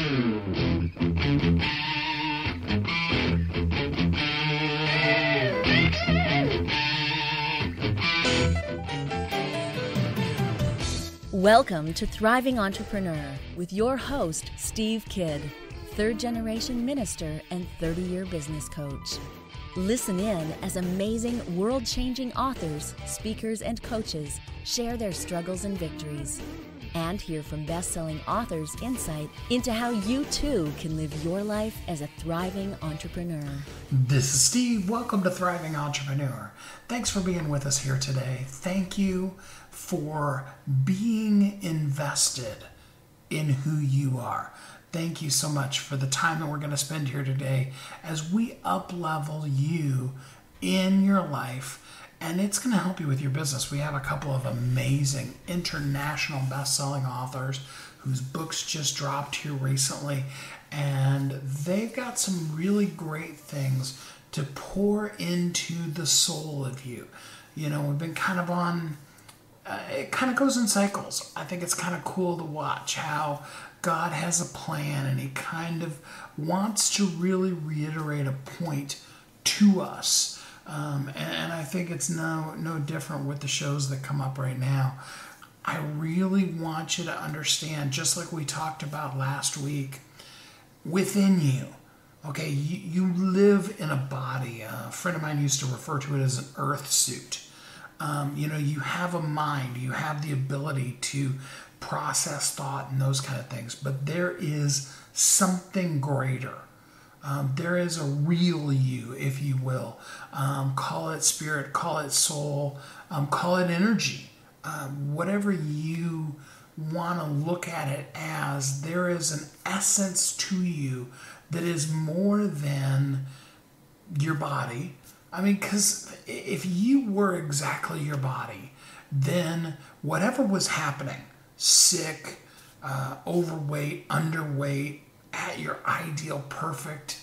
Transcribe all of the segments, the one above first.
Welcome to Thriving Entrepreneur with your host, Steve Kidd, third-generation minister and 30-year business coach. Listen in as amazing, world-changing authors, speakers, and coaches share their struggles and victories. And hear from best-selling authors' insight into how you too can live your life as a thriving entrepreneur. This is Steve. Welcome to Thriving Entrepreneur. Thanks for being with us here today. Thank you for being invested in who you are. Thank you so much for the time that we're going to spend here today as we up-level you in your life. And it's going to help you with your business. We have a couple of amazing international best-selling authors whose books just dropped here recently. And they've got some really great things to pour into the soul of you. You know, we've been kind of on, it kind of goes in cycles. I think it's kind of cool to watch how God has a plan and he kind of wants to really reiterate a point to us. And I think it's no different with the shows that come up right now. I really want you to understand, just like we talked about last week, within you, okay, you live in a body. A friend of mine used to refer to it as an earth suit. You have a mind, you have the ability to process thought and those kind of things, but there is something greater. There is a real you, if you will. Call it spirit, call it soul, call it energy. Whatever you want to look at it as, there is an essence to you that is more than your body. I mean, because if you were exactly your body, then whatever was happening, sick, overweight, underweight, at your ideal perfect,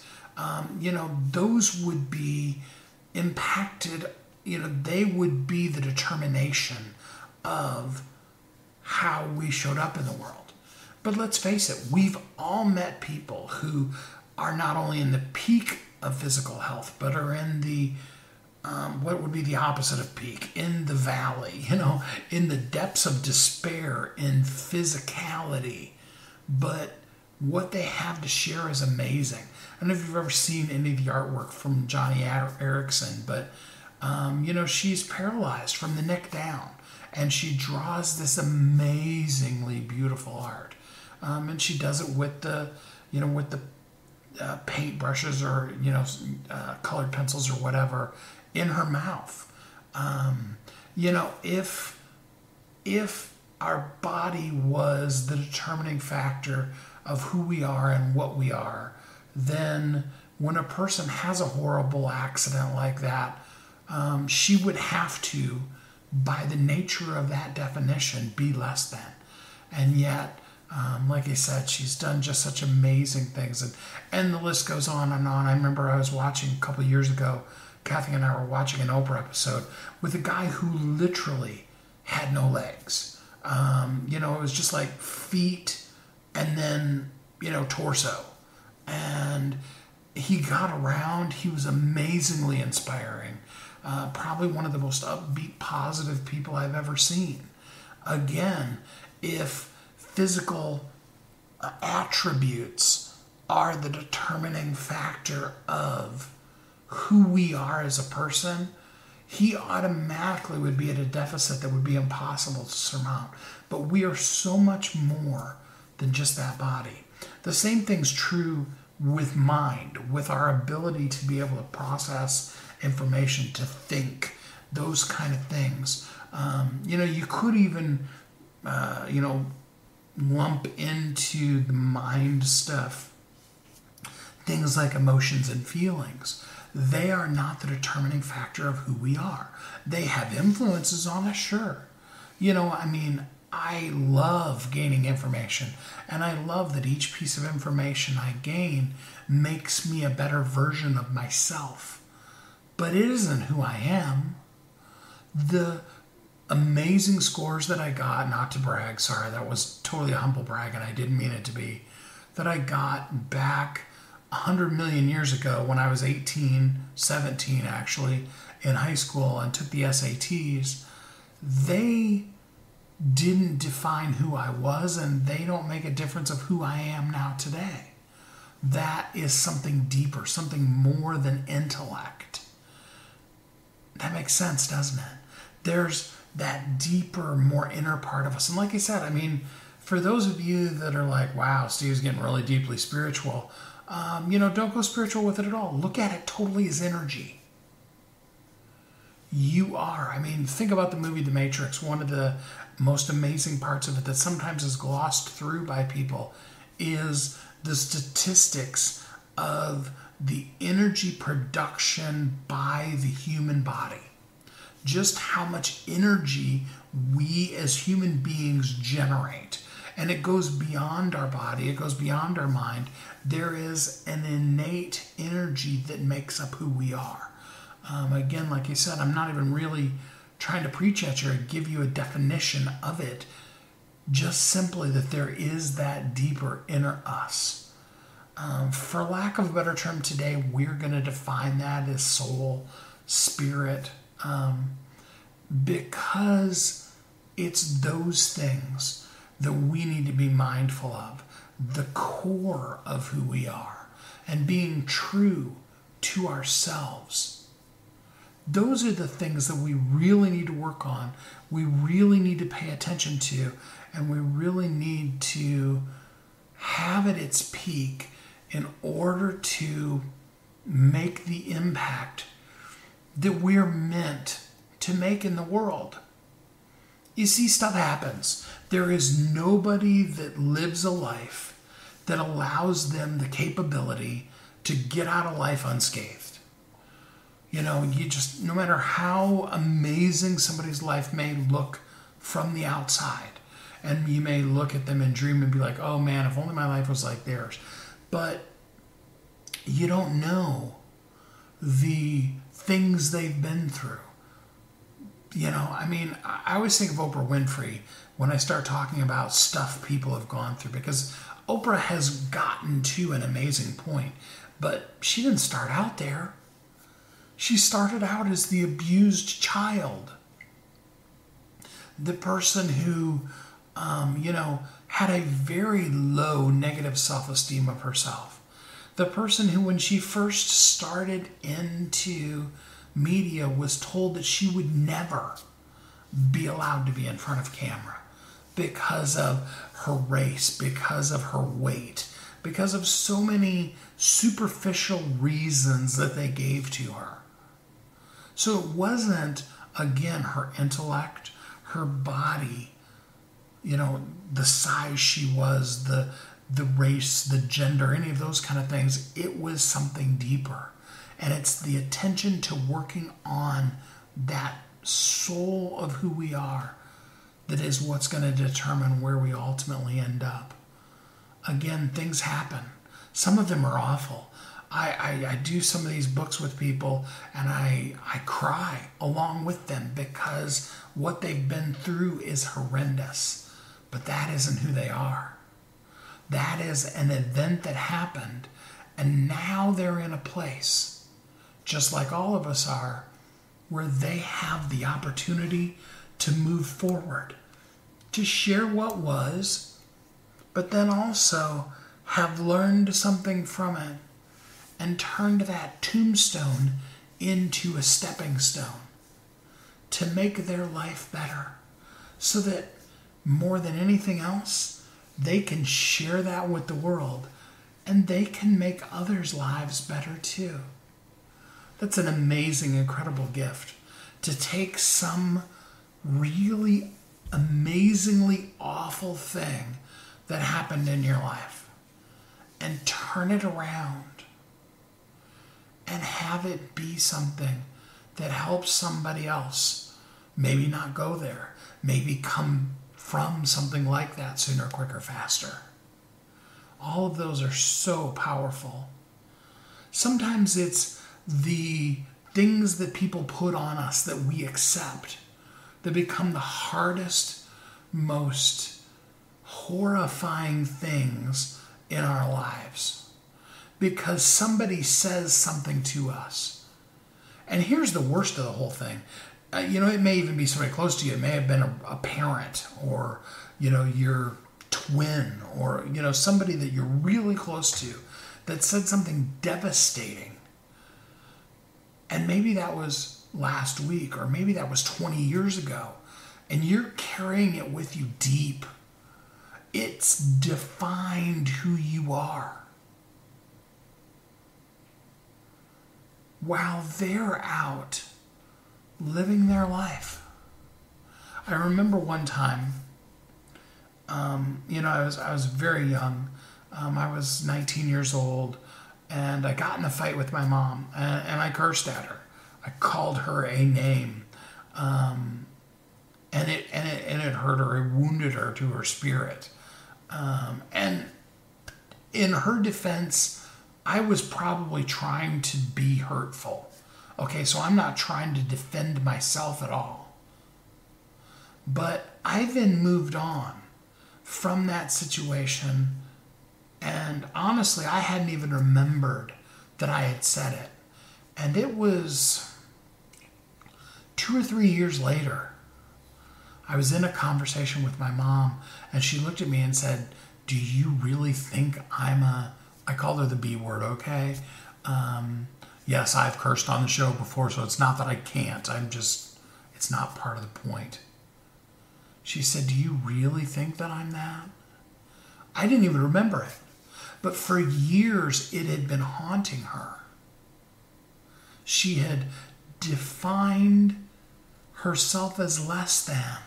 those would be impacted, they would be the determination of how we showed up in the world. But let's face it, we've all met people who are not only in the peak of physical health, but are in the, what would be the opposite of peak, in the valley, in the depths of despair, in physicality. But what they have to share is amazing. I don't know if you've ever seen any of the artwork from Johnny Erickson, but, she's paralyzed from the neck down, and she draws this amazingly beautiful art. And she does it with the paint brushes or, colored pencils or whatever in her mouth. If our body was the determining factor of who we are and what we are, then when a person has a horrible accident like that, she would have to, by the nature of that definition, be less than. And yet, like I said, she's done just such amazing things. And the list goes on and on. I remember I was watching a couple of years ago, Kathy and I were watching an Oprah episode with a guy who literally had no legs. It was just like feet and then, torso. And he got around. He was amazingly inspiring. Probably one of the most upbeat, positive people I've ever seen. Again, if physical attributes are the determining factor of who we are as a person, he automatically would be at a deficit that would be impossible to surmount. But we are so much more than just that body. The same thing's true with mind, with our ability to be able to process information, to think, those kind of things. You could even, lump into the mind stuff things like emotions and feelings. They are not the determining factor of who we are. They have influences on us, sure. I love gaining information, and I love that each piece of information I gain makes me a better version of myself. But it isn't who I am. The amazing scores that I got, not to brag, sorry, that was totally a humble brag, and I didn't mean it to be. that I got back 100 million years ago when I was 18, 17 actually, in high school and took the SATs, they didn't define who I was, and they don't make a difference of who I am now today. That is something deeper, something more than intellect. That makes sense, doesn't it? There's that deeper, more inner part of us. And like I said, I mean, for those of you that are like, wow, Steve's getting really deeply spiritual, don't go spiritual with it at all. Look at it totally as energy. You are. I mean, think about the movie The Matrix. One of the most amazing parts of it that sometimes is glossed through by people is the statistics of the energy production by the human body. Just how much energy we as human beings generate. And it goes beyond our body, it goes beyond our mind. There is an innate energy that makes up who we are. Again, like I said, I'm not even really trying to preach at you or give you a definition of it. Just simply that there is that deeper inner us. For lack of a better term today, we're going to define that as soul, spirit, because it's those things that we need to be mindful of, the core of who we are, and being true to ourselves. Those are the things that we really need to work on, we really need to pay attention to, and we really need to have at its peak in order to make the impact that we're meant to make in the world. You see, stuff happens. There is nobody that lives a life that allows them the capability to get out of life unscathed. No matter how amazing somebody's life may look from the outside, and you may look at them and dream and be like, oh man, if only my life was like theirs. But you don't know the things they've been through. I always think of Oprah Winfrey when I start talking about stuff people have gone through, because Oprah has gotten to an amazing point, but she didn't start out there. She started out as the abused child. The person who, had a very low negative self-esteem of herself. The person who, when she first started into media, was told that she would never be allowed to be in front of camera because of her race, because of her weight, because of so many superficial reasons that they gave to her. So it wasn't, again, her intellect, her body, the size she was, the race, the gender, any of those kind of things. It was something deeper. And it's the attention to working on that soul of who we are that is what's going to determine where we ultimately end up. Again, things happen. Some of them are awful. I do some of these books with people and I cry along with them because what they've been through is horrendous. But that isn't who they are. That is an event that happened, and now they're in a place, just like all of us are, where they have the opportunity to move forward, to share what was, but then also have learned something from it and turned that tombstone into a stepping stone to make their life better, so that more than anything else, they can share that with the world and they can make others' lives better too. That's an amazing, incredible gift, to take some really amazingly awful thing that happened in your life and turn it around and have it be something that helps somebody else maybe not go there, maybe come from something like that sooner, quicker, faster. All of those are so powerful. Sometimes it's the things that people put on us that we accept that become the hardest, most horrifying things in our lives because somebody says something to us. And here's the worst of the whole thing. It may even be somebody close to you. It may have been a parent or, your twin or, somebody that you're really close to that said something devastating. And maybe that was last week or maybe that was 20 years ago. And you're carrying it with you deep. It's defined who you are. While they're out living their life. I remember one time, I was very young. I was 19 years old, and I got in a fight with my mom, and I cursed at her. I called her a name, and it hurt her. It wounded her to her spirit. And in her defense, I was probably trying to be hurtful. Okay, so I'm not trying to defend myself at all. But I then moved on from that situation, and honestly, I hadn't even remembered that I had said it. And it was 2 or 3 years later, I was in a conversation with my mom, and she looked at me and said, "Do you really think I called her the B word, okay? Yes, I've cursed on the show before, so it's not that I can't. It's not part of the point." She said, "Do you really think that I'm that?" I didn't even remember it. But for years, it had been haunting her. She had defined herself as less than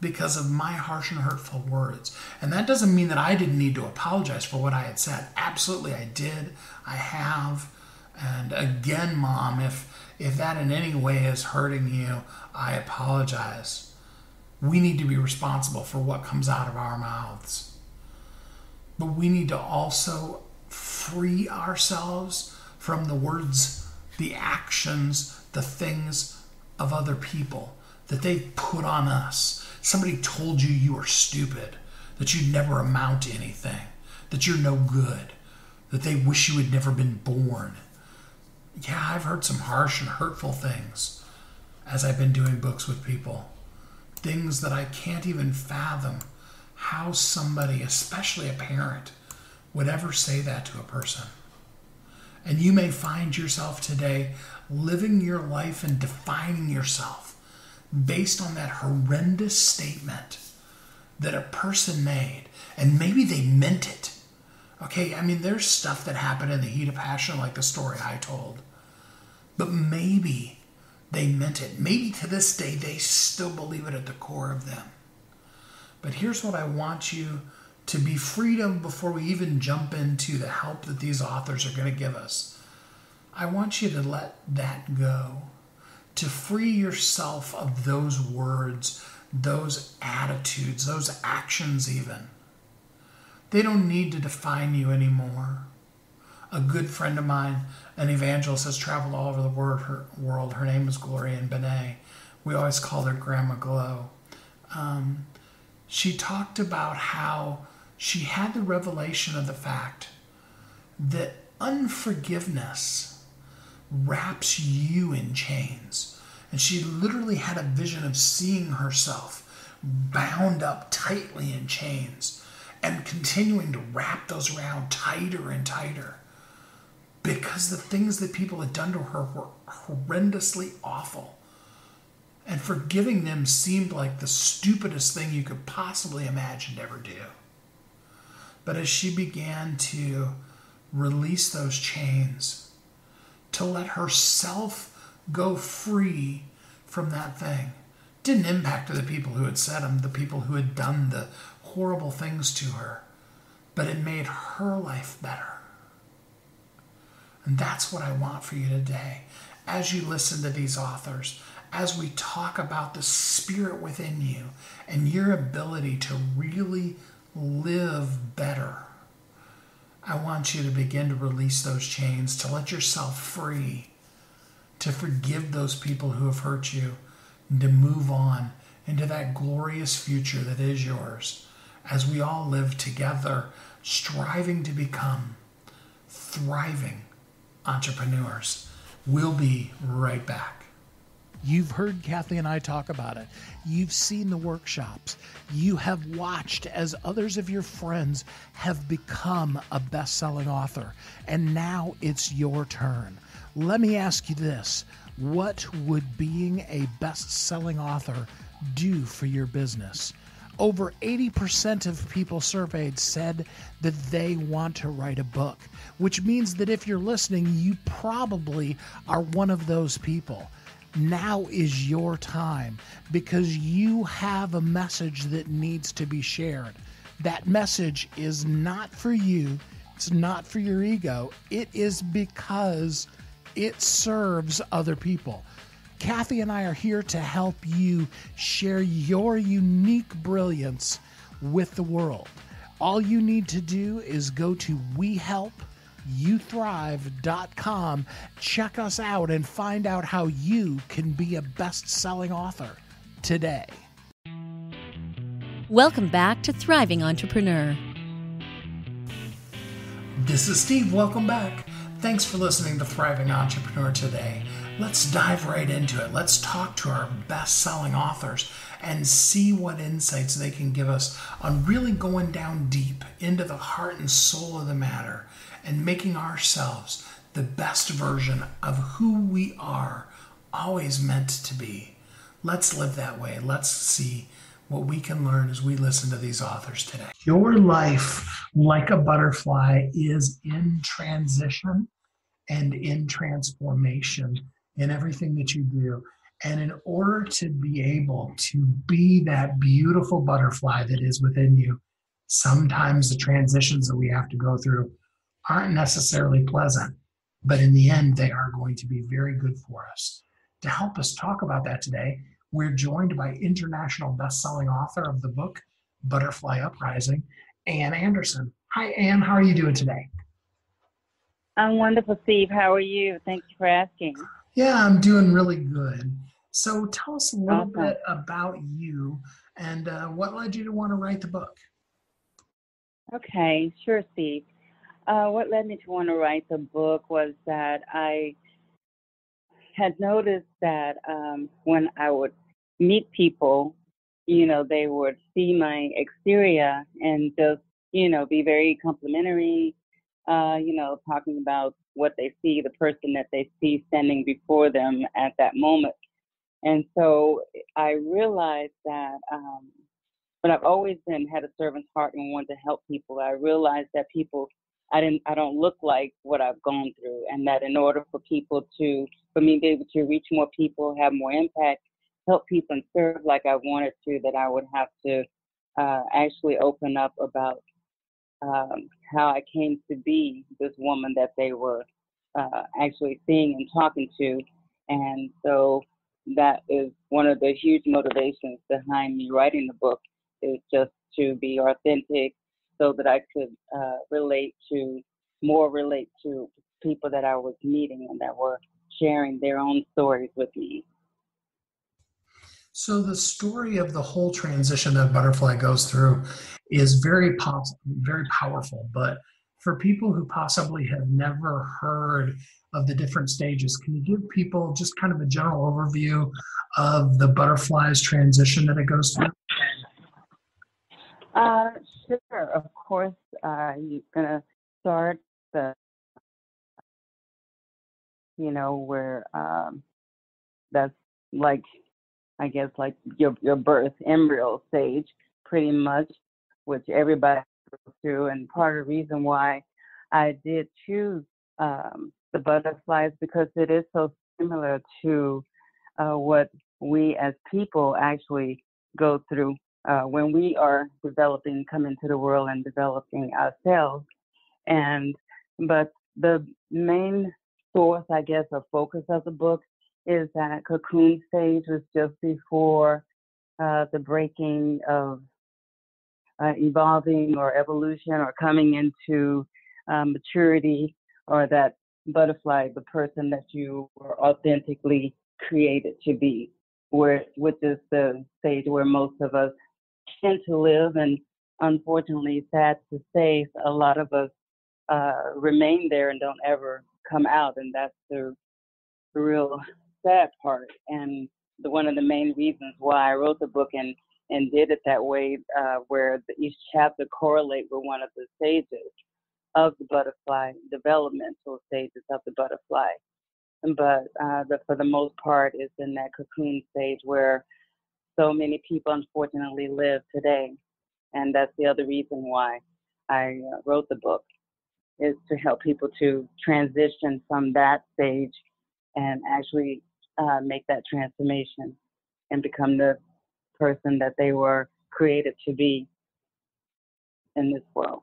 because of my harsh and hurtful words. And that doesn't mean that I didn't need to apologize for what I had said. Absolutely, I did. I have. And again, Mom, if that in any way is hurting you, I apologize. We need to be responsible for what comes out of our mouths. But we need to also free ourselves from the words, the actions, the things of other people that they've put on us. Somebody told you are stupid, that you'd never amount to anything, that you're no good, that they wish you had never been born. Yeah, I've heard some harsh and hurtful things as I've been doing books with people. Things that I can't even fathom how somebody, especially a parent, would ever say that to a person. And you may find yourself today living your life and defining yourself based on that horrendous statement that a person made. And maybe they meant it. Okay, there's stuff that happened in the heat of passion, like the story I told. But maybe they meant it. Maybe to this day, they still believe it at the core of them. But here's what I want you to be freed of before we even jump into the help that these authors are going to give us. I want you to let that go, to free yourself of those words, those attitudes, those actions even. They don't need to define you anymore. A good friend of mine, an evangelist, has traveled all over the world. Her name is Gloria Benet. We always called her Grandma Glow. She talked about how she had the revelation of the fact that unforgiveness wraps you in chains. And she literally had a vision of seeing herself bound up tightly in chains and continuing to wrap those around tighter and tighter because the things that people had done to her were horrendously awful. And forgiving them seemed like the stupidest thing you could possibly imagine to ever do. But as she began to release those chains, to let herself go free from that thing, didn't impact the people who had said them, the people who had done the horrible things to her, but it made her life better. And that's what I want for you today. As you listen to these authors, as we talk about the spirit within you and your ability to really live better, I want you to begin to release those chains, to let yourself free, to forgive those people who have hurt you, and to move on into that glorious future that is yours as we all live together striving to become thriving entrepreneurs. We'll be right back. You've heard Kathy and I talk about it. You've seen the workshops. You have watched as others of your friends have become a best-selling author. And now it's your turn. Let me ask you this. What would being a best-selling author do for your business? Over 80% of people surveyed said that they want to write a book, which means that if you're listening, you probably are one of those people. Now is your time because you have a message that needs to be shared. That message is not for you. It's not for your ego. It is because it serves other people. Kathy and I are here to help you share your unique brilliance with the world. All you need to do is go to WeHelpYouThrive.com, check us out, and find out how you can be a best-selling author today. Welcome back to Thriving Entrepreneur. This is Steve. Welcome back. Thanks for listening to Thriving Entrepreneur today. Let's dive right into it. Let's talk to our best-selling authors and see what insights they can give us on really going down deep into the heart and soul of the matter and making ourselves the best version of who we are always meant to be. Let's live that way. Let's see what we can learn as we listen to these authors today. Your life, like a butterfly, is in transition and in transformation in everything that you do. And in order to be able to be that beautiful butterfly that is within you, sometimes the transitions that we have to go through aren't necessarily pleasant, but in the end, they are going to be very good for us. To help us talk about that today, we're joined by international best-selling author of the book, Butterfly Uprising, Ann Anderson. Hi, Ann. How are you doing today? I'm wonderful, Steve. How are you? Thank you for asking. Yeah, I'm doing really good. So tell us a little Awesome. bit about you and what led you to want to write the book. Okay, sure, Steve. What led me to want to write the book was that I had noticed that when I would meet people, they would see my exterior and just, be very complimentary, talking about what they see, the person that they see standing before them at that moment. And so I realized that, but I've always had a servant's heart and wanted to help people. I realized that I don't look like what I've gone through, and that in order for me to be able to reach more people, have more impact, help people and serve like I wanted to, that I would have to actually open up about how I came to be this woman that they were actually seeing and talking to. And so that is one of the huge motivations behind me writing the book, is just to be authentic so that I could relate to people that I was meeting and that were sharing their own stories with me. So the story of the whole transition that Butterfly goes through is very powerful. But for people who possibly have never heard of the different stages, can you give people just kind of a general overview of the butterfly's transition that it goes through? Sure. Of course, you're gonna start where that's like, I guess, like your birth embryo stage, pretty much, which everybody goes through. And part of the reason why I did choose the butterflies, because it is so similar to what we as people actually go through when we are coming to the world and developing ourselves. But the main source, I guess, or focus of the book is that cocoon stage was just before the breaking of evolving or evolution or coming into maturity, or that butterfly, the person that you were authentically created to be, which is the stage where most of us tend to live. And unfortunately, sad to say, a lot of us remain there and don't ever come out, and that's the real sad part. And one of the main reasons why I wrote the book and did it that way, where each chapter correlate with one of the stages of the butterfly, developmental stages of the butterfly. But for the most part, it's in that cocoon stage where so many people unfortunately live today. And that's the other reason why I wrote the book, is to help people to transition from that stage and actually make that transformation and become the person that they were created to be in this world.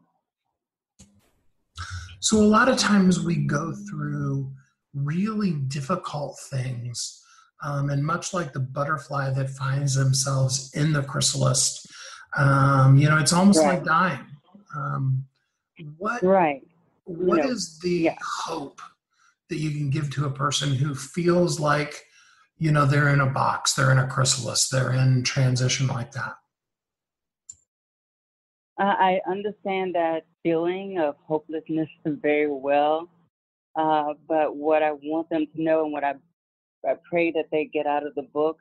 So a lot of times we go through really difficult things. And much like the butterfly that finds themselves in the chrysalis, it's almost Right. like dying. What Right. is the hope that you can give to a person who feels like, they're in a box, they're in a chrysalis, they're in transition like that? I understand that feeling of hopelessness very well, but what I want them to know and what I pray that they get out of the book,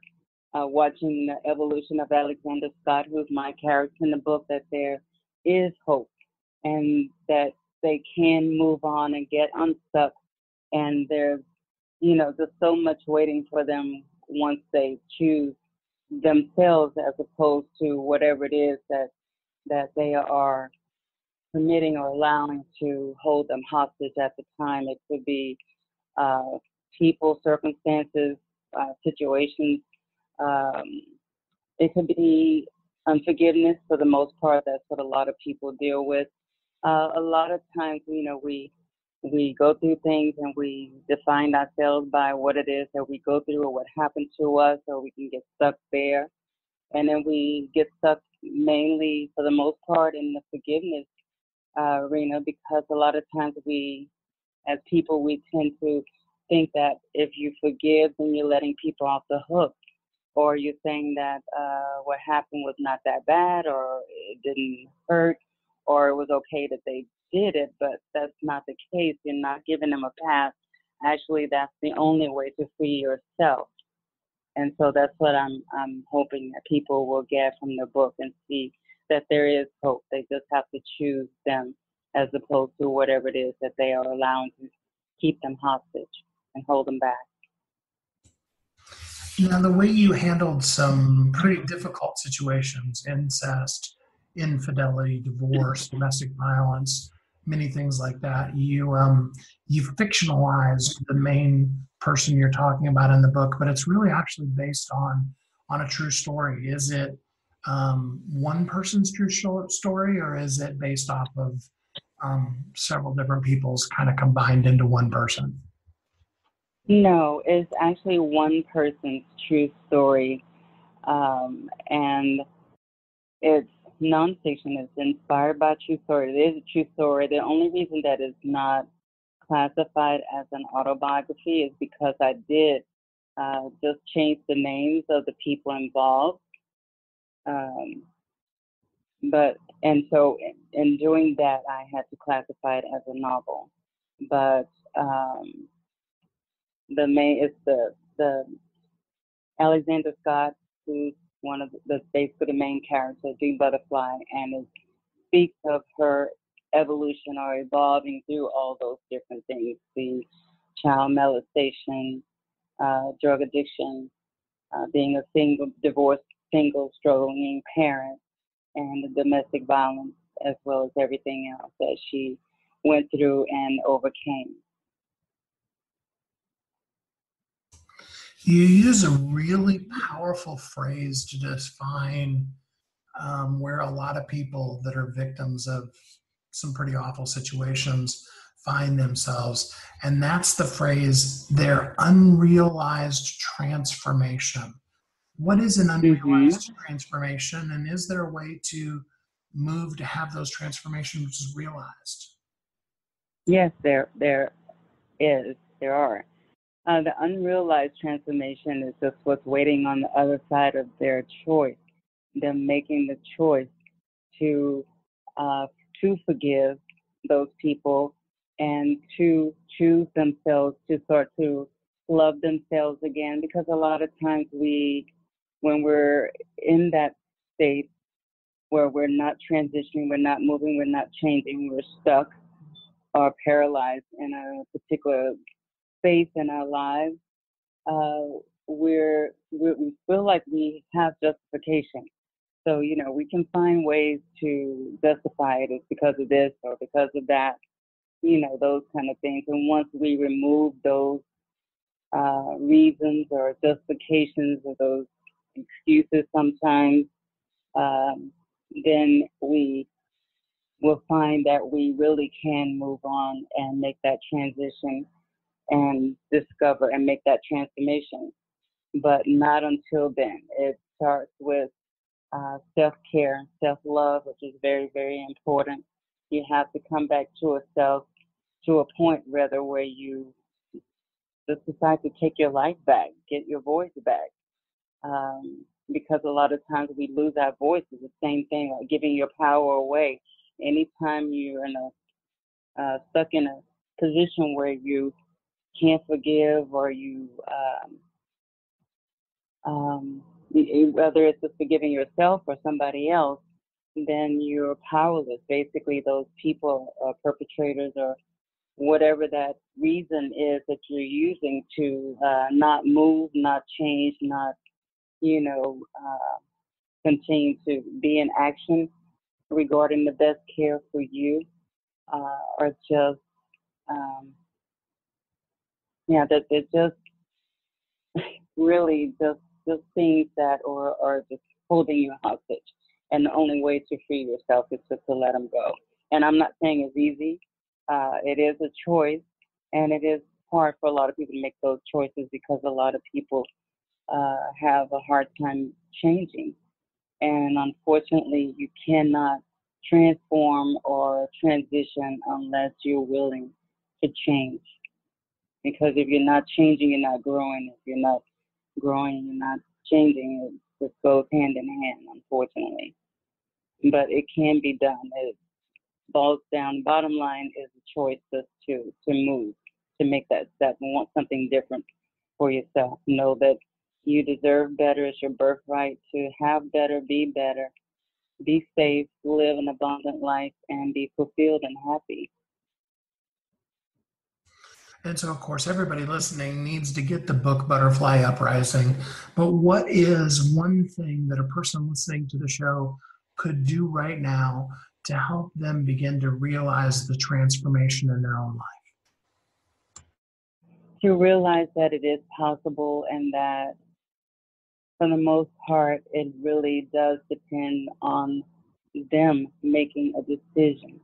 watching the evolution of Alexander Scott, who's my character in the book, that there is hope and that they can move on and get unstuck. And there's, just so much waiting for them once they choose themselves as opposed to whatever it is that they are permitting or allowing to hold them hostage at the time. It could be people, circumstances, situations. Um, it could be unforgiveness for the most part. That's what a lot of people deal with. A lot of times, we go through things and we define ourselves by what it is that we go through or what happened to us, or we can get stuck there. And then we get stuck mainly, for the most part, in the forgiveness arena, because a lot of times we, as people, we tend to think that if you forgive, then you're letting people off the hook, or you're saying that what happened was not that bad, or it didn't hurt, or it was okay that they did it. But that's not the case. You're not giving them a pass. Actually, that's the only way to free yourself. And so that's what I'm hoping that people will get from the book and see that there is hope. They just have to choose them as opposed to whatever it is that they are allowing to keep them hostage and hold them back. Now, the way you handled some pretty difficult situations, incest, infidelity, divorce, domestic violence, many things like that, you fictionalized the main person you're talking about in the book, but it's really actually based on a true story. Is it one person's true story, or is it based off of several different people's kind of combined into one person? No, it's actually one person's true story, and it's nonfiction. It's inspired by true story. It is a true story. The only reason that it's not classified as an autobiography is because I did just change the names of the people involved. So in doing that, I had to classify it as a novel. But the main is the Alexander Scott, who's one of the basically the main character, the butterfly, and it speaks of her evolution or evolving through all those different things: the child molestation, drug addiction, being a single struggling parent, and the domestic violence, as well as everything else that she went through and overcame. You use a really powerful phrase to define where a lot of people that are victims of some pretty awful situations find themselves. And that's the phrase, their unrealized transformation. What is an unrealized transformation? And is there a way to move to have those transformations realized? Yes, there is. There are. The unrealized transformation is just what's waiting on the other side of their choice, them making the choice to forgive those people and to choose themselves, to start to love themselves again. Because a lot of times when we're in that state where we're not transitioning, we're not moving, we're not changing, we're stuck or paralyzed in a particular space in our lives, we feel like we have justification. So, we can find ways to justify it. It's because of this or because of that, those kind of things. And once we remove those reasons or justifications or those excuses sometimes, then we will find that we really can move on and make that transition and discover and make that transformation. But not until then. It starts with self-care, self-love, which is very, very important. You have to come back to a point rather where you just decide to take your life back, get your voice back. Because a lot of times we lose our voice. It's the same thing, like giving your power away. Anytime you're stuck in a position where you can't forgive or you whether it's just forgiving yourself or somebody else, then you're powerless. Basically, those people or perpetrators or whatever that reason is that you're using to not move, not change, not, continue to be in action regarding the best care for you, are just, that they're just really just things that are just holding you hostage. And the only way to free yourself is just to let them go. And I'm not saying it's easy. It is a choice, and it is hard for a lot of people to make those choices because a lot of people have a hard time changing. And unfortunately, you cannot transform or transition unless you're willing to change. Because if you're not changing, you're not growing. If you're not growing, you're not changing. It just goes hand in hand, unfortunately. But it can be done. It boils down. Bottom line is a choice just to move, to make that step and want something different for yourself. Know that you deserve better. It's your birthright to have better, be safe, live an abundant life, and be fulfilled and happy. And so, of course, everybody listening needs to get the book Butterfly Uprising. But what is one thing that a person listening to the show could do right now to help them begin to realize the transformation in their own life? To realize that it is possible, and that for the most part, it really does depend on them making a decision,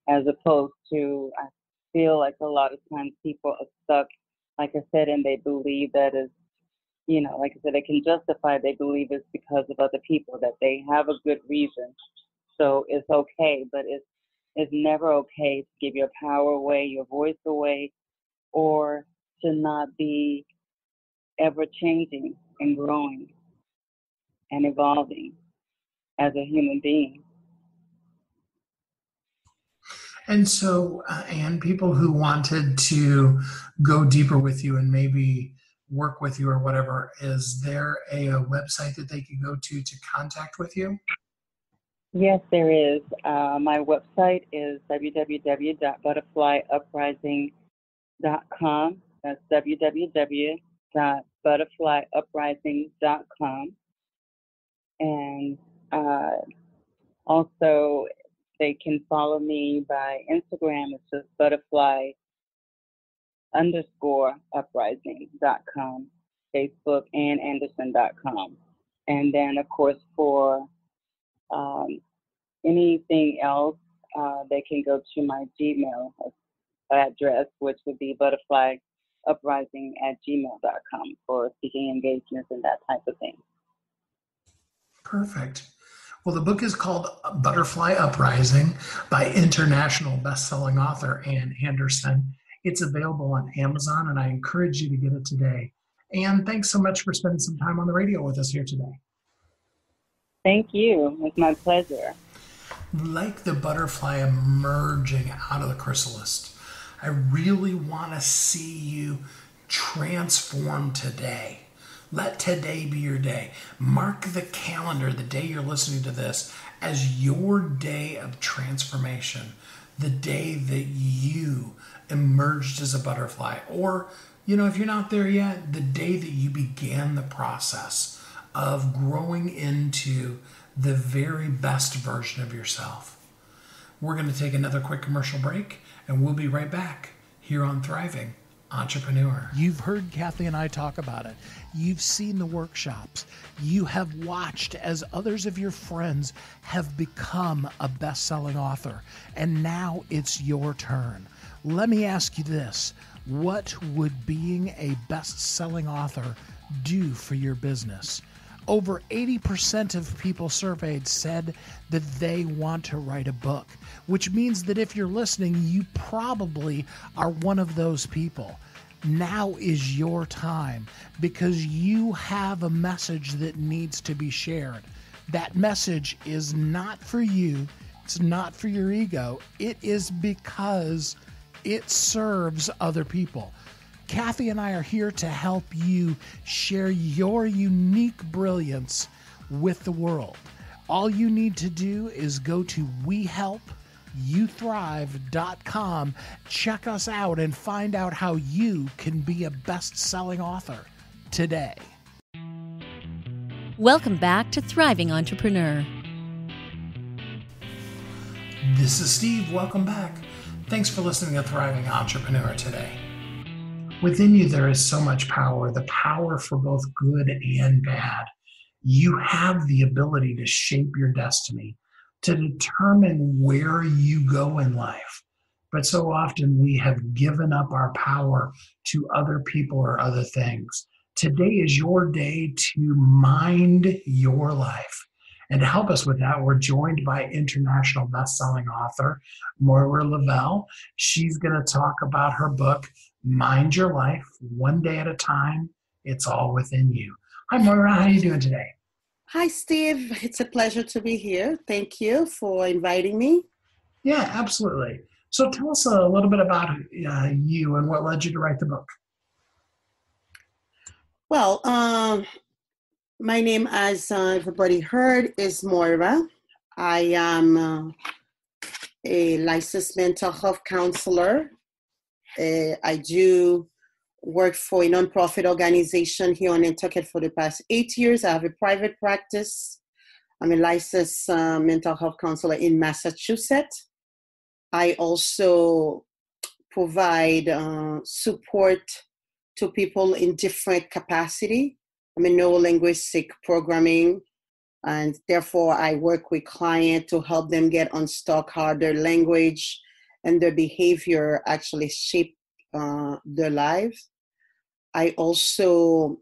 as opposed to, I feel like a lot of times people are stuck, like I said, and they believe that is, like I said, they can justify, they believe it's because of other people, that they have a good reason. So it's okay, but it's never okay to give your power away, your voice away, or to not be ever changing and growing and evolving as a human being. And so, and people who wanted to go deeper with you and maybe work with you or whatever, is there a website that they could go to contact with you? Yes, there is. My website is www.butterflyuprising.com. That's www.butterflyuprising.com. And also, they can follow me by Instagram. It's just butterfly_uprising.com, Facebook, and Anderson.com. And then, of course, for anything else, they can go to my Gmail address, which would be butterflyuprising@gmail.com for speaking engagements and that type of thing. Perfect. Well, the book is called Butterfly Uprising by international best-selling author Ann Anderson. It's available on Amazon, and I encourage you to get it today. Ann, thanks so much for spending some time on the radio with us here today. Thank you. It's my pleasure. like the butterfly emerging out of the chrysalis. I really want to see you transform today. Let today be your day. Mark the calendar, the day you're listening to this, as your day of transformation, the day that you emerged as a butterfly. Or, if you're not there yet, the day that you began the process of growing into the very best version of yourself. We're going to take another quick commercial break, and we'll be right back here on Thriving Entrepreneur. You've heard Kathy and I talk about it. You've seen the workshops. You have watched as others of your friends have become a best-selling author, and now it's your turn. Let me ask you this. What would being a best-selling author do for your business? Over 80% of people surveyed said that they want to write a book, which means that if you're listening, you probably are one of those people. Now is your time because you have a message that needs to be shared. That message is not for you. It's not for your ego. It is because it serves other people. Kathy and I are here to help you share your unique brilliance with the world. All you need to do is go to WeHelpYouThrive.com, check us out, and find out how you can be a best-selling author today. Welcome back to Thriving Entrepreneur. This is Steve. Welcome back. Thanks for listening to Thriving Entrepreneur today. Within you, there is so much power, the power for both good and bad. You have the ability to shape your destiny, to determine where you go in life. But so often we have given up our power to other people or other things. Today is your day to mind your life. And to help us with that, we're joined by international best-selling author, Moirar Leveille. She's going to talk about her book, Mind Your Life, One Day at a Time. It's all within you. Hi, Moira. How are you doing today? Hi, Steve. It's a pleasure to be here. Thank you for inviting me. Yeah, absolutely. So tell us a little bit about you and what led you to write the book. Well, my name, as everybody heard, is Moira. I am a licensed mental health counselor. I do work for a nonprofit organization here on Nantucket for the past 8 years. I have a private practice. I'm a licensed mental health counselor in Massachusetts. I also provide support to people in different capacity. I'm in neuro-linguistic programming, and therefore I work with clients to help them get unstuck how their language and their behavior actually shape their lives. I also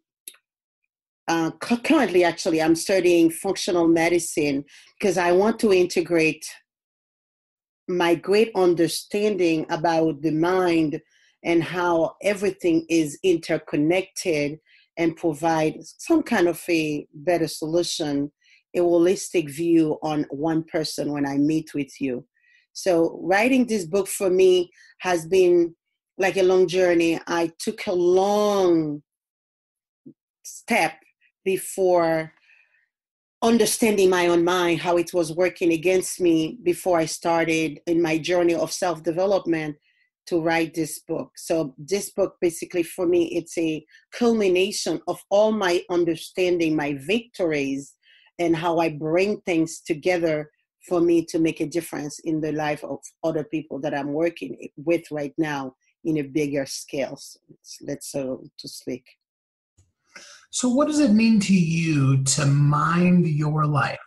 currently actually I'm studying functional medicine because I want to integrate my great understanding about the mind and how everything is interconnected and provide some kind of a better solution, a holistic view on one person when I meet with you. So writing this book for me has been like a long journey. I took a long step before understanding my own mind, how it was working against me before I started in my journey of self-development to write this book. So this book, basically for me, it's a culmination of all my understanding, my victories, and how I bring things together for me to make a difference in the life of other people that I'm working with right now in a bigger scale, so to speak. So what does it mean to you to mind your life?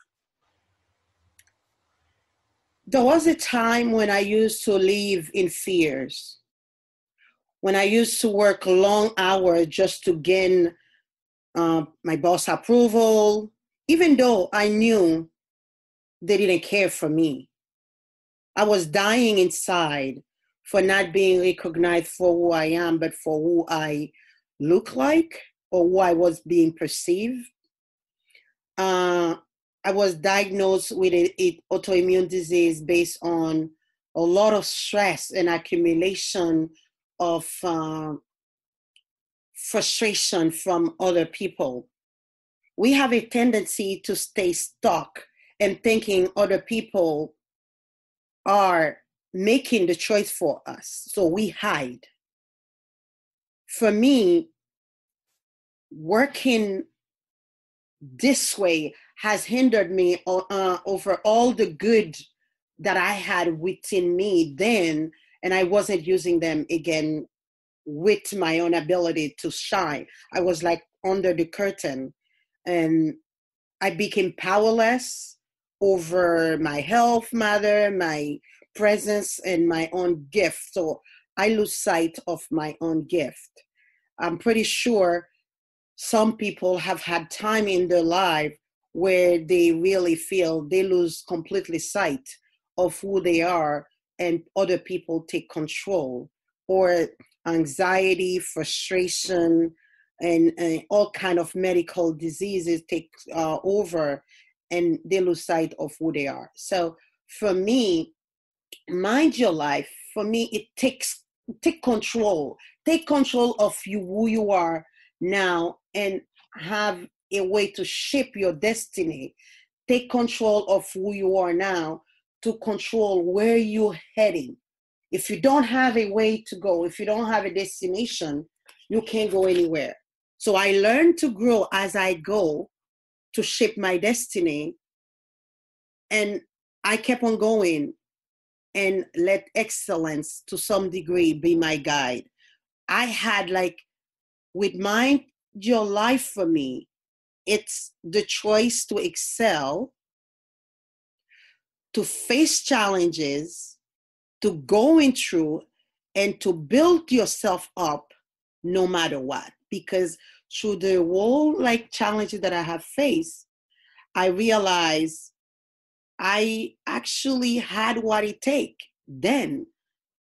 There was a time when I used to live in fears, when I used to work long hours just to gain my boss approval, even though I knew they didn't care for me. I was dying inside for not being recognized for who I am, but for who I look like or who I was being perceived. I was diagnosed with an autoimmune disease based on a lot of stress and accumulation of frustration from other people. We have a tendency to stay stuck and thinking other people are making the choice for us. So we hide. For me, working this way has hindered me over all the good that I had within me then, and I wasn't using them again with my own ability to shine. I was like under the curtain, and I became powerless over my health matter, my presence, and my own gift. So I lose sight of my own gift. I'm pretty sure some people have had time in their life where they really feel they lose completely sight of who they are and other people take control, or anxiety, frustration, and all kind of medical diseases take over, and they lose sight of who they are. So for me, mind your life, for me, it take control. Take control of you, who you are now, and have a way to shape your destiny. Take control of who you are now to control where you're heading. If you don't have a way to go, if you don't have a destination, you can't go anywhere. So I learned to grow as I go to shape my destiny. And I kept on going and let excellence to some degree be my guide. I had like, with Mind Your Life for me, it's the choice to excel, to face challenges, to going through, and to build yourself up no matter what. Because through the whole like challenges that I have faced, I realized I actually had what it takes then,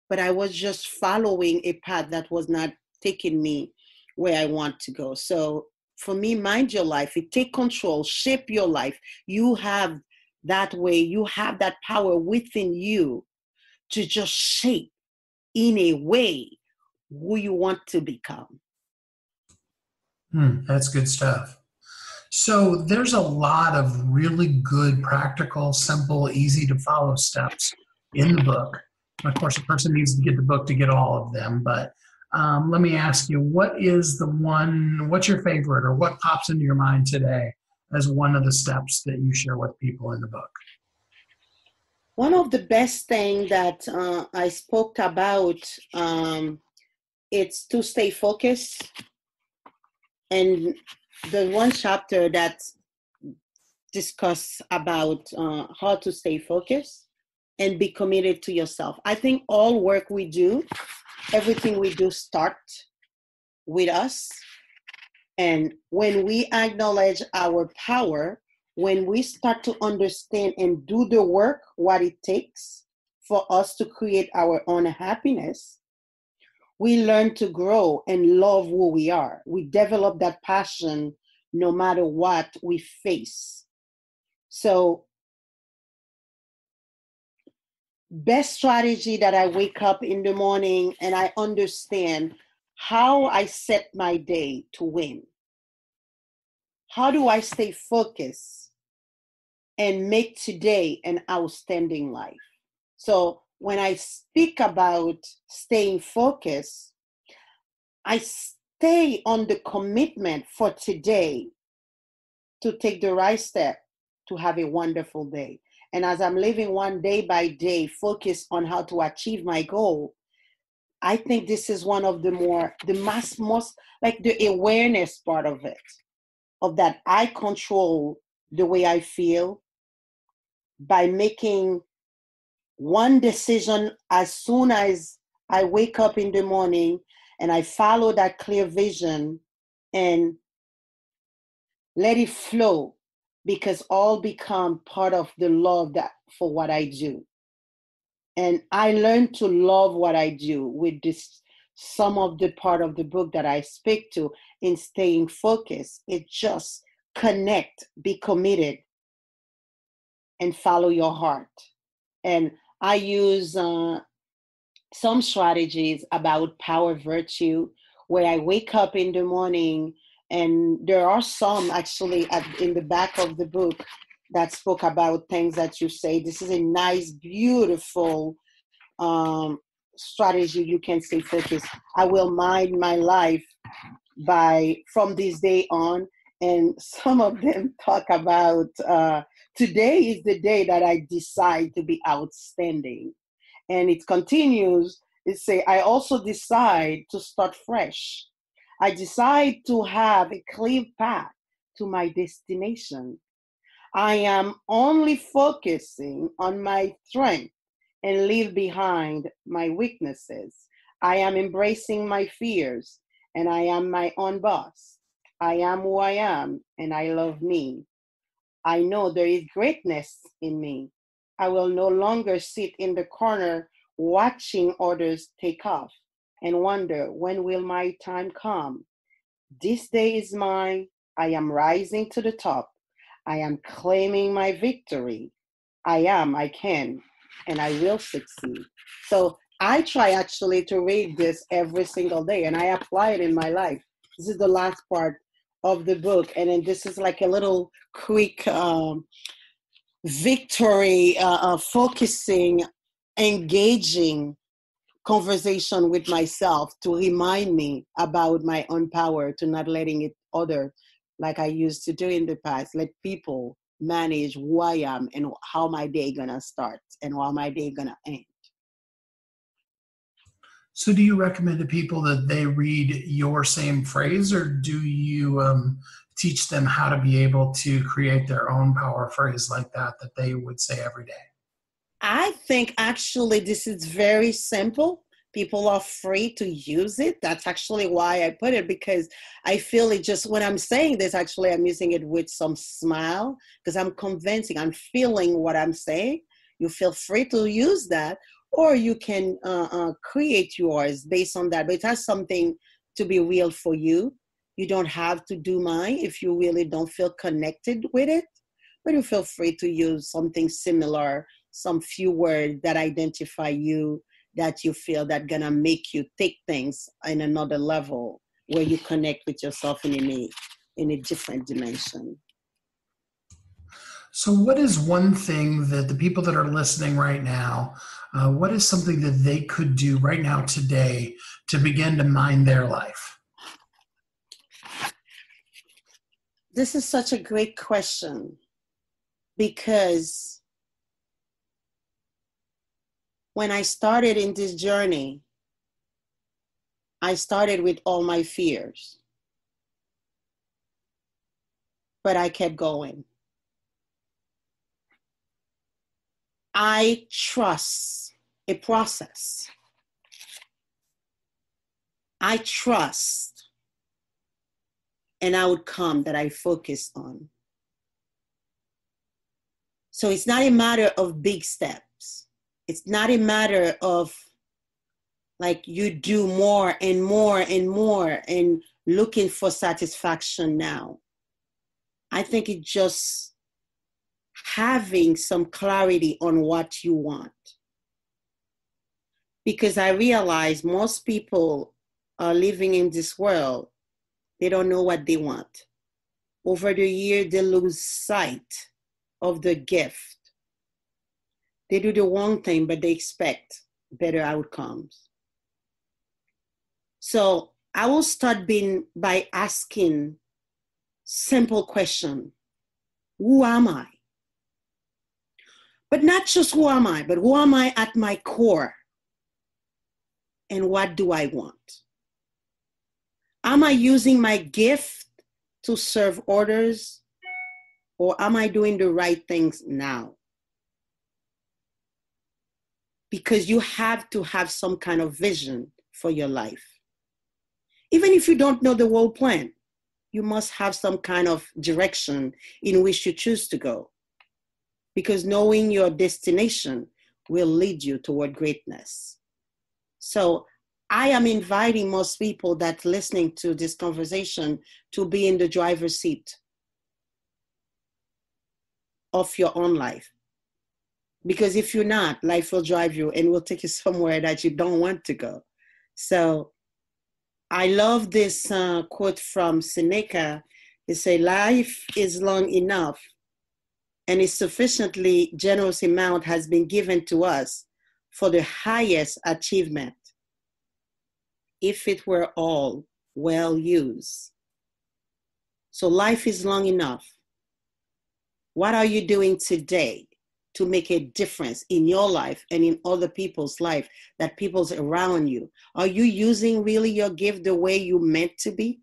but I was just following a path that was not taking me where I want to go. So for me, Mind Your Life, it take control, shape your life. You have that way, you have that power within you to just shape in a way who you want to become. That's good stuff. So there's a lot of really good, practical, simple, easy to follow steps in the book. Of course, a person needs to get the book to get all of them, but let me ask you, what's your favorite, or what pops into your mind today as one of the steps that you share with people in the book? One of the best things that I spoke about, it's to stay focused. And the one chapter that discuss about how to stay focused and be committed to yourself. I think all work we do, everything we do starts with us. And when we acknowledge our power, when we start to understand and do the work, what it takes for us to create our own happiness, we learn to grow and love who we are. We develop that passion no matter what we face. So, best strategy that I wake up in the morning and I understand how I set my day to win. How do I stay focused and make today an outstanding life? So when I speak about staying focused, I stay on the commitment for today to take the right step to have a wonderful day. And as I'm living one day by day, focused on how to achieve my goal, I think this is one of the most like the awareness part of it, of that I control the way I feel by making one decision as soon as I wake up in the morning, and I follow that clear vision and let it flow, because all become part of the love that for what I do. And I learned to love what I do with this, some of the part of the book that I speak to in staying focused. It just connect, be committed, and follow your heart. And I use some strategies about power virtue where I wake up in the morning, and there are some actually in the back of the book that spoke about things that you say. This is a nice, beautiful strategy. You can stay focused. I will mind my life from this day on. And some of them talk about today is the day that I decide to be outstanding. And it continues, it say, I also decide to start fresh. I decide to have a clear path to my destination. I am only focusing on my strength and leave behind my weaknesses. I am embracing my fears, and I am my own boss. I am who I am, and I love me. I know there is greatness in me. I will no longer sit in the corner watching others take off and wonder, when will my time come? This day is mine. I am rising to the top. I am claiming my victory. I can, and I will succeed. So I try actually to read this every single day, and I apply it in my life. This is the last part of the book, and then this is like a little quick victory, focusing, engaging conversation with myself to remind me about my own power, to not letting it other, like I used to do in the past, let people manage who I am and how my day gonna start and how my day gonna end. So do you recommend to people that they read your same phrase, or do you teach them how to be able to create their own power phrase like that they would say every day? I think actually this is very simple. People are free to use it. That's actually why I put it, because I feel it just, when I'm saying this, actually I'm using it with some smile because I'm convincing, I'm feeling what I'm saying. You feel free to use that, or you can create yours based on that. But it has something to be real for you. You don't have to do mine if you really don't feel connected with it, but you feel free to use something similar, some few words that identify you, that you feel that gonna make you take things in another level where you connect with yourself in a different dimension. So what is one thing that the people that are listening right now, what is something that they could do right now today to begin to mind their life? This is such a great question, because when I started in this journey, I started with all my fears, but I kept going. I trust a process. I trust an outcome that I focus on. So it's not a matter of big steps. It's not a matter of like you do more and more and more and looking for satisfaction now. I think it's just having some clarity on what you want. Because I realize most people are living in this world, they don't know what they want. Over the year, they lose sight of the gift. They do the wrong thing, but they expect better outcomes. So I will start by asking simple question. Who am I? But not just who am I, but who am I at my core? And what do I want? Am I using my gift to serve others? Or am I doing the right things now? Because you have to have some kind of vision for your life. Even if you don't know the whole plan, you must have some kind of direction in which you choose to go. Because knowing your destination will lead you toward greatness. So I am inviting most people that listening to this conversation to be in the driver's seat of your own life. Because if you're not, life will drive you and will take you somewhere that you don't want to go. So I love this quote from Seneca. It says, life is long enough and a sufficiently generous amount has been given to us for the highest achievement, if it were all well used. So life is long enough. What are you doing today to make a difference in your life and in other people's life, that people's around you? Are you using really your gift the way you meant to be?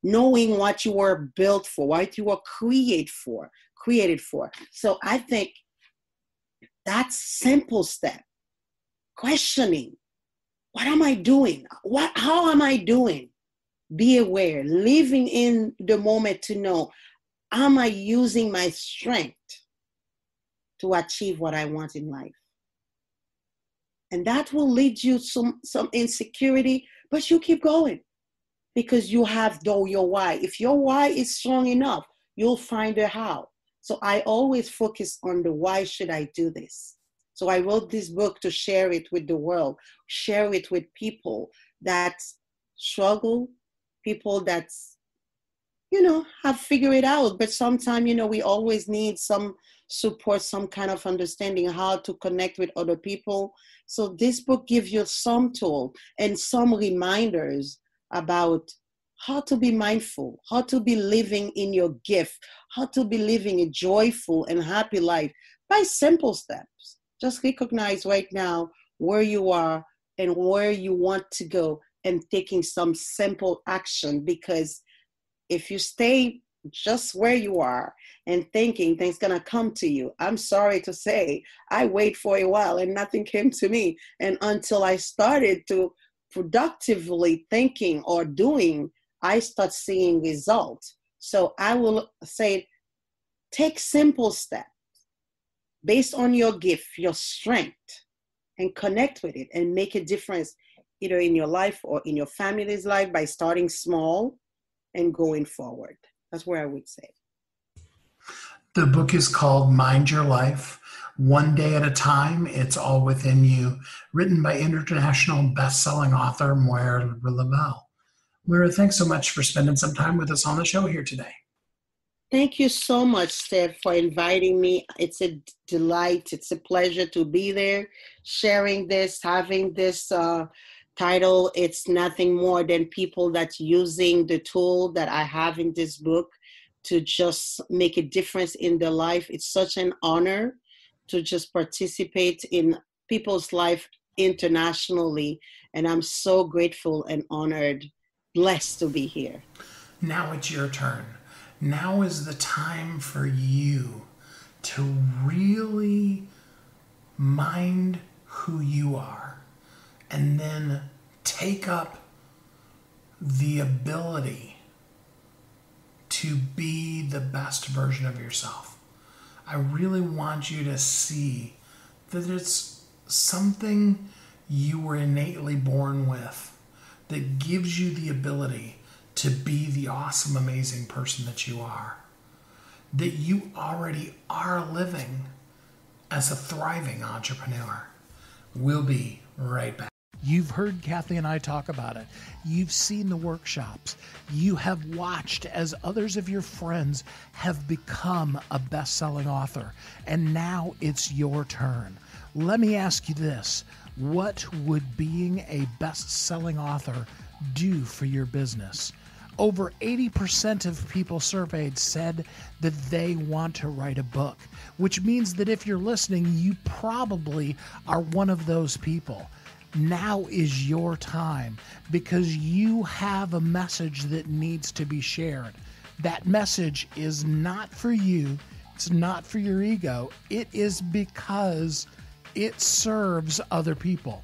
Knowing what you were built for, what you were created for. So I think that's simple step. Questioning, what am I doing? How am I doing? Be aware, living in the moment to know, am I using my strength to achieve what I want in life? And that will lead you some insecurity, but you keep going because you have your why. If your why is strong enough, you'll find a how. So I always focus on the why should I do this? So I wrote this book to share it with the world, share it with people that struggle, people that, have figured it out. But sometimes, we always need some support, some kind of understanding how to connect with other people. So this book gives you some tool and some reminders about how to be mindful, how to be living in your gift, how to be living a joyful and happy life by simple steps. Just recognize right now where you are and where you want to go and taking some simple action, because if you stay just where you are and thinking things gonna come to you, I'm sorry to say, I wait for a while and nothing came to me. And until I started to productively thinking or doing, I start seeing results. So I will say, take simple steps based on your gift, your strength, and connect with it and make a difference either in your life or in your family's life by starting small and going forward. That's where I would say. The book is called Mind Your Life, One Day at a Time. It's all within you, written by international best-selling author Moirar Leveille. Moira, thanks so much for spending some time with us on the show here today. Thank you so much, Steph, for inviting me. It's a delight. It's a pleasure to be there, sharing this, having this title. It's nothing more than people that's using the tool that I have in this book to just make a difference in their life. It's such an honor to just participate in people's life internationally. And I'm so grateful and honored, blessed to be here. Now it's your turn. Now is the time for you to really mind who you are and then take up the ability to be the best version of yourself. I really want you to see that it's something you were innately born with that gives you the ability to be the awesome, amazing person that you are. That you already are living as a thriving entrepreneur. We'll be right back. You've heard Kathy and I talk about it. You've seen the workshops. You have watched as others of your friends have become a best-selling author. And now it's your turn. Let me ask you this. What would being a best-selling author do for your business? Over 80% of people surveyed said that they want to write a book, which means that if you're listening, you probably are one of those people. Now is your time because you have a message that needs to be shared. That message is not for you. It's not for your ego. It is because it serves other people.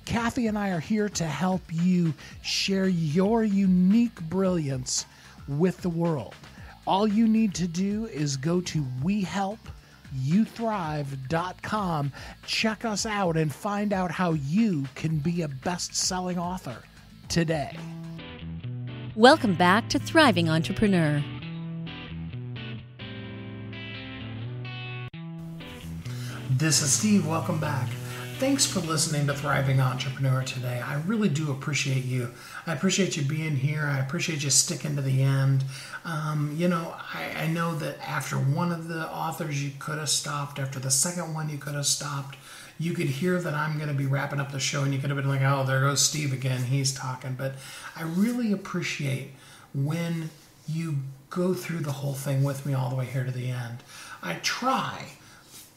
Kathy and I are here to help you share your unique brilliance with the world. All you need to do is go to WeHelpYouThrive.com, check us out, and find out how you can be a best-selling author today. Welcome back to Thriving Entrepreneur. This is Steve. Welcome back. Thanks for listening to Thriving Entrepreneur today. I really do appreciate you. I appreciate you being here. I appreciate you sticking to the end. I know that after one of the authors you could have stopped. After the second one you could have stopped. You could hear that I'm going to be wrapping up the show and you could have been like, oh, there goes Steve again. He's talking. But I really appreciate when you go through the whole thing with me all the way here to the end. I try,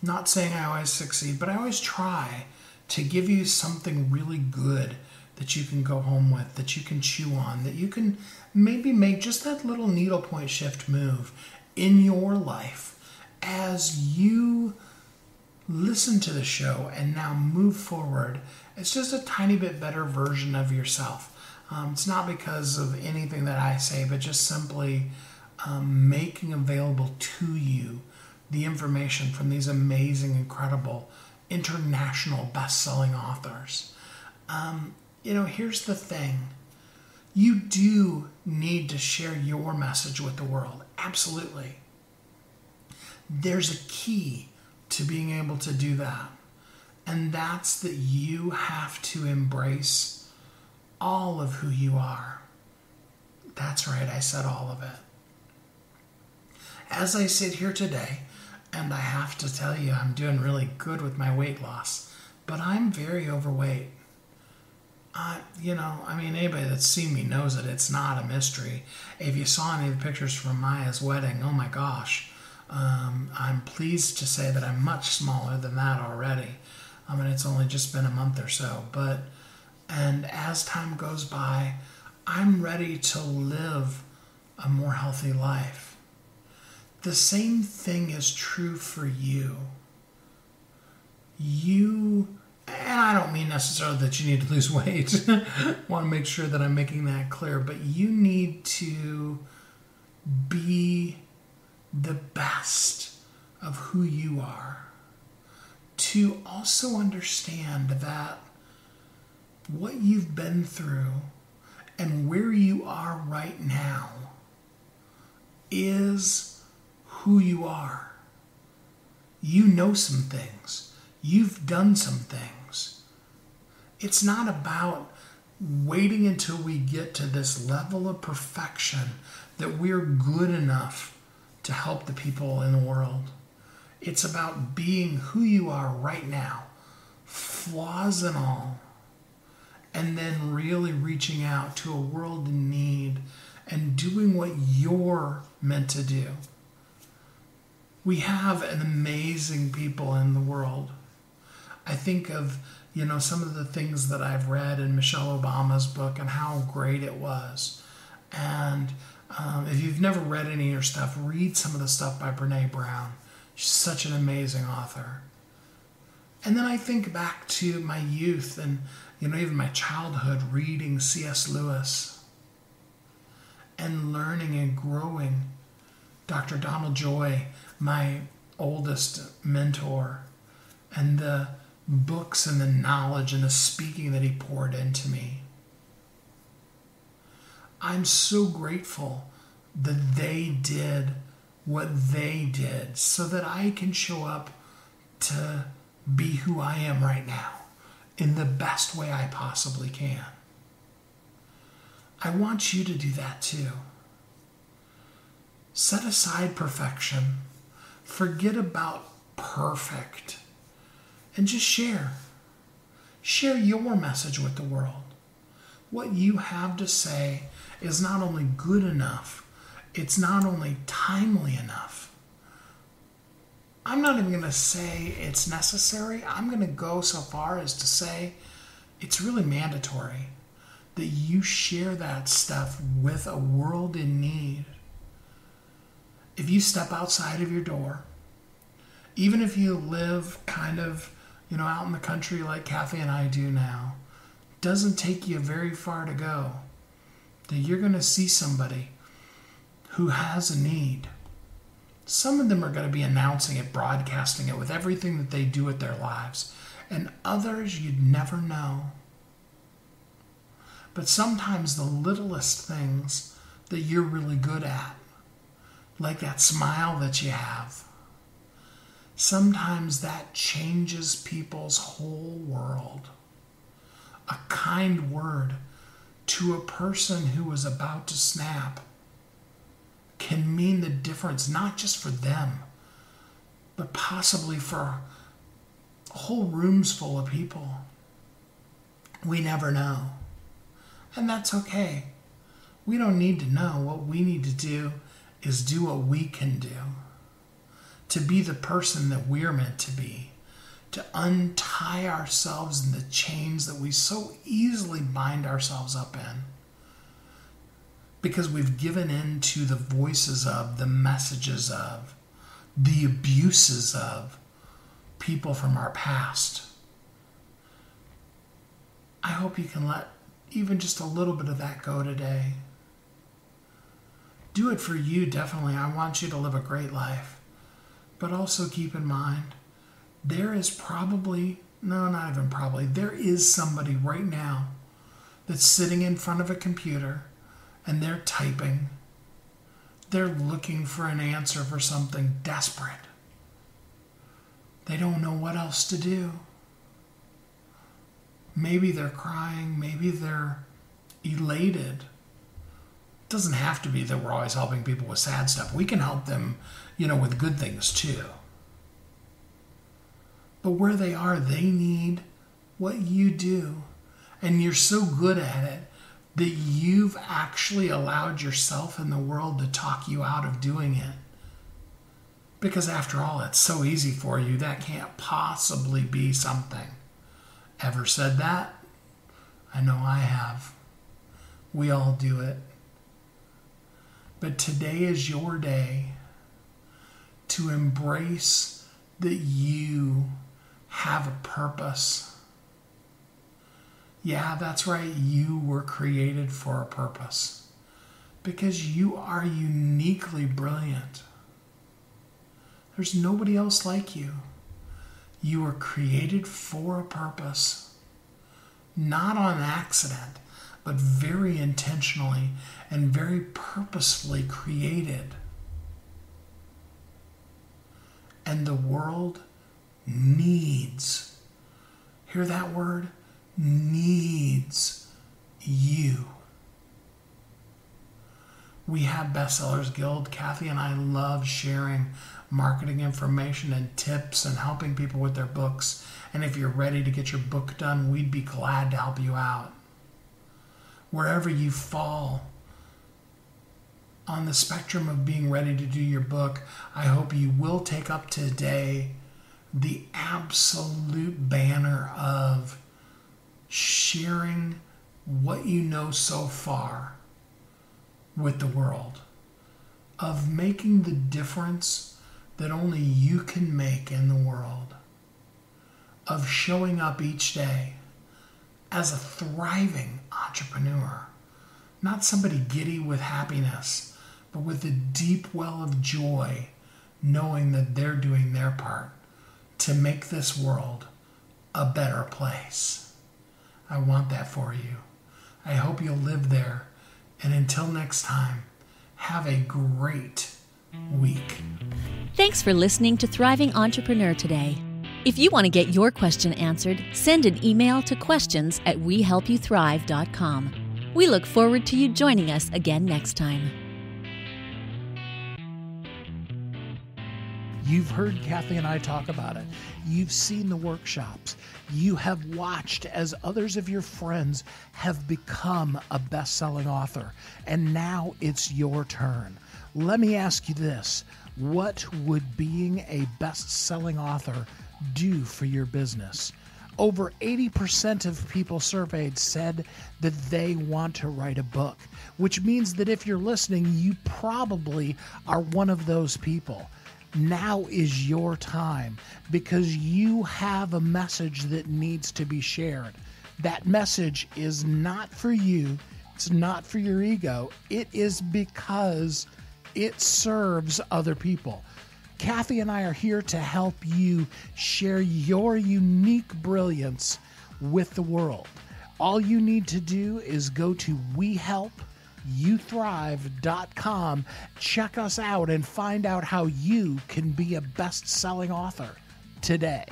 not saying I always succeed, but I always try to give you something really good that you can go home with, that you can chew on, that you can maybe make just that little needlepoint shift move in your life as you listen to the show and now move forward. It's just a tiny bit better version of yourself. It's not because of anything that I say, but just simply making available to you the information from these amazing, incredible, international best-selling authors. Here's the thing. You do need to share your message with the world. Absolutely. There's a key to being able to do that. And that's that you have to embrace all of who you are. That's right, I said all of it. As I sit here today, and I have to tell you, I'm doing really good with my weight loss, but I'm very overweight. Anybody that's seen me knows it. It's not a mystery. If you saw any of the pictures from Maya's wedding, oh my gosh, I'm pleased to say that I'm much smaller than that already. It's only just been a month or so. And as time goes by, I'm ready to live a more healthy life. The same thing is true for you. And I don't mean necessarily that you need to lose weight. I want to make sure that I'm making that clear. But you need to be the best of who you are. To also understand that what you've been through and where you are right now is who you are. You know some things. You've done some things. It's not about waiting until we get to this level of perfection that we're good enough to help the people in the world. It's about being who you are right now, flaws and all, and then really reaching out to a world in need and doing what you're meant to do. We have an amazing people in the world. I think of, some of the things that I've read in Michelle Obama's book and how great it was. And if you've never read any of her stuff, read some of the stuff by Brene Brown. She's such an amazing author. And then I think back to my youth and, even my childhood, reading C.S. Lewis and learning and growing. Dr. Donald Joy, my oldest mentor, and the books and the knowledge and the speaking that he poured into me. I'm so grateful that they did what they did so that I can show up to be who I am right now in the best way I possibly can. I want you to do that too. Set aside perfection. Forget about perfect. And just share. Share your message with the world. What you have to say is not only good enough, it's not only timely enough. I'm not even going to say it's necessary. I'm going to go so far as to say it's really mandatory that you share that stuff with a world in need. If you step outside of your door, even if you live kind of, out in the country like Kathy and I do now, it doesn't take you very far to go, that you're going to see somebody who has a need. Some of them are going to be announcing it, broadcasting it with everything that they do with their lives. And others you'd never know. But sometimes the littlest things that you're really good at, like that smile that you have, sometimes that changes people's whole world. A kind word to a person who is about to snap can mean the difference, not just for them, but possibly for whole rooms full of people. We never know. And that's okay. We don't need to know. What we need to do is do what we can do to be the person that we're meant to be, to untie ourselves in the chains that we so easily bind ourselves up in because we've given in to the voices of, the messages of, the abuses of people from our past. I hope you can let even just a little bit of that go today. Do it for you, definitely. I want you to live a great life. But also keep in mind, there is probably, no, not even probably, there is somebody right now that's sitting in front of a computer and they're typing. They're looking for an answer for something desperate. They don't know what else to do. Maybe they're crying, maybe they're elated. It doesn't have to be that we're always helping people with sad stuff. We can help them, with good things too. But where they are, they need what you do. And you're so good at it that you've actually allowed yourself and the world to talk you out of doing it. Because after all, it's so easy for you, that can't possibly be something. Ever said that? I know I have. We all do it. But today is your day to embrace that you have a purpose. Yeah, that's right. You were created for a purpose because you are uniquely brilliant. There's nobody else like you. You were created for a purpose, not on accident, but very intentionally and very purposefully created. And the world needs, hear that word? Needs you. We have Bestsellers Guild. Kathy and I love sharing marketing information and tips and helping people with their books. And if you're ready to get your book done, we'd be glad to help you out. Wherever you fall on the spectrum of being ready to do your book, I hope you will take up today the absolute banner of sharing what you know so far with the world, of making the difference that only you can make in the world, of showing up each day as a thriving entrepreneur, not somebody giddy with happiness, but with a deep well of joy, knowing that they're doing their part to make this world a better place. I want that for you. I hope you'll live there. And until next time, have a great week. Thanks for listening to Thriving Entrepreneur today. If you want to get your question answered, send an email to questions@wehelpyouthrive.com. We look forward to you joining us again next time. You've heard Kathy and I talk about it. You've seen the workshops. You have watched as others of your friends have become a best-selling author. And now it's your turn. Let me ask you this. What would being a best-selling author do for your business? Over 80% of people surveyed said that they want to write a book, which means that if you're listening, you probably are one of those people. Now is your time because you have a message that needs to be shared. That message is not for you. It's not for your ego. It is because it serves other people. Kathy and I are here to help you share your unique brilliance with the world. All you need to do is go to youthrive.com. Check us out and find out how you can be a best-selling author today.